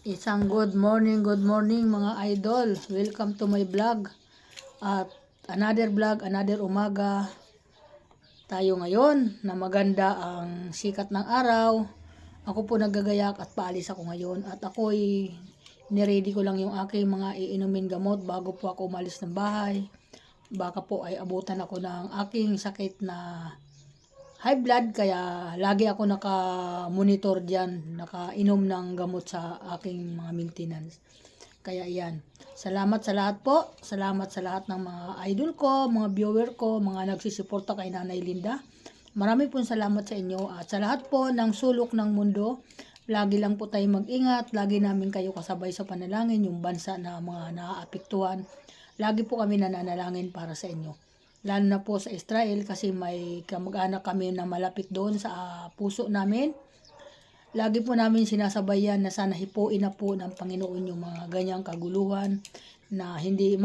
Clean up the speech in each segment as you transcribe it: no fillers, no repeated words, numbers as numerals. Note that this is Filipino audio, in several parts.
Isang good morning mga idol. Welcome to my vlog. At another vlog, another umaga. Tayo ngayon na maganda ang sikat ng araw. Ako po naggagayak at paalis ako ngayon. At ako'y niready ko lang yung aking mga iinumin gamot bago po ako umalis ng bahay. Baka po ay abutan ako ng aking sakit na high blood, kaya lagi ako naka-monitor dyan, nakainom ng gamot sa aking mga maintenance. Kaya yan. Salamat sa lahat po. Salamat sa lahat ng mga idol ko, mga viewer ko, mga nagsisuporta kay Nanay Linda. Marami pong salamat sa inyo at sa lahat po ng sulok ng mundo. Lagi lang po tayo mag-ingat. Lagi namin kayo kasabay sa panalangin, yung bansa na mga naaapektuhan. Lagi po kami nananalangin para sa inyo. Lalo na po sa Israel kasi may kamag-anak kami na malapit doon sa puso namin. Lagi po namin sinasabayan na sana hipuin na po ng Panginoon yung mga ganyang kaguluhan na hindi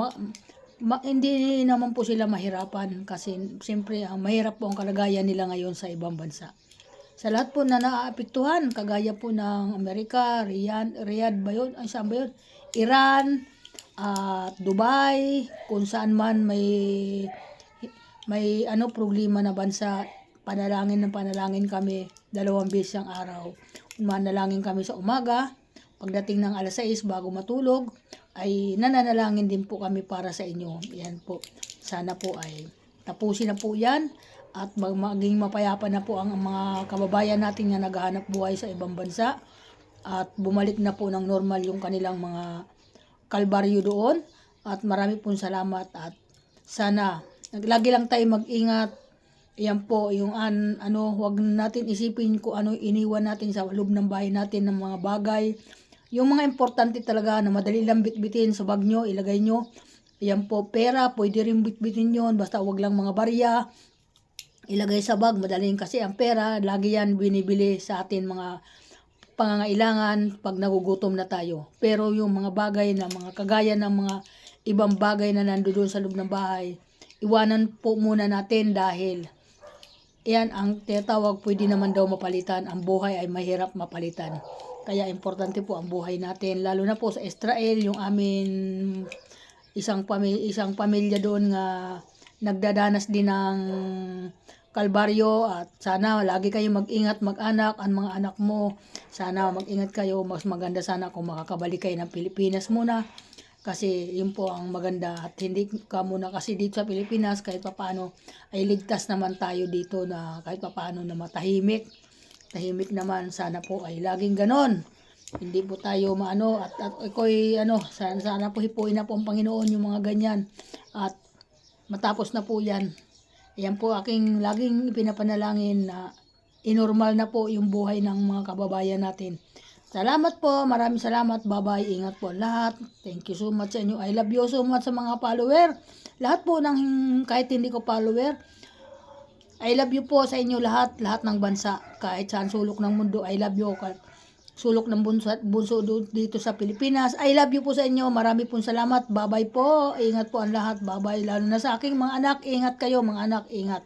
naman po sila mahirapan kasi siyempre ang mahirap po ang kalagayan nila ngayon sa ibang bansa. Sa lahat po na naaapektuhan, kagaya po ng Amerika, Riyadh ba yun? Ay, saan ba yun? Iran, at Dubai, kung saan man may problema na bansa, panalangin kami 2 beses ang araw. Manalangin kami sa umaga, pagdating ng alas 6 bago matulog, ay nananalangin din po kami para sa inyo. Yan po. Sana po ay tapusin na po yan at maging mapayapa na po ang mga kababayan natin na naghahanap buhay sa ibang bansa at bumalik na po ng normal yung kanilang mga kalbaryo doon. At marami pong salamat at sana lagi lang tayo mag-ingat. Yan po, yung wag natin isipin kung ano iniwan natin sa loob ng bahay natin ng mga bagay. Yung mga importante talaga na madali lang bitbitin sa bag nyo, ilagay nyo. Yan po, pera, pwede rin bitbitin yon, basta wag lang mga barya. Ilagay sa bag, madaling kasi ang pera, lagi yan binibili sa atin mga pangangailangan pag nagugutom na tayo. Pero yung mga bagay na mga kagaya ng mga ibang bagay na nandoon sa loob ng bahay, iwanan po muna natin dahil yan ang tinatawag, pwede naman daw mapalitan. Ang buhay ay mahirap mapalitan. Kaya importante po ang buhay natin. Lalo na po sa Israel, yung amin isang pamilya doon nga nagdadanas din ng kalbaryo. At sana lagi kayo mag-ingat mag-anak, ang mga anak mo. Sana mag-ingat kayo. Mas maganda sana kung makakabalik kayo ng Pilipinas muna. Kasi yun po ang maganda at hindi ka muna kasi dito sa Pilipinas kahit papaano ay ligtas naman tayo dito na kahit papaano na matahimik. Tahimik naman, sana po ay laging ganon. Hindi po tayo at ako'y sana po hipuin na po ang Panginoon yung mga ganyan at matapos na po yan. Yan po aking laging ipinapanalangin na inormal na po yung buhay ng mga kababayan natin. Salamat po, maraming salamat, bye-bye, ingat po lahat. Thank you so much sa inyo. I love you so much sa mga follower. Lahat po ng kahit hindi ko follower, I love you po sa inyo lahat ng bansa. Kahit saan sulok ng mundo, I love you. Sulok ng bunso dito sa Pilipinas, I love you po sa inyo. Marami pong salamat, bye-bye po. Ingat po ang lahat, bye-bye. Lalo na sa aking mga anak, ingat kayo mga anak, ingat.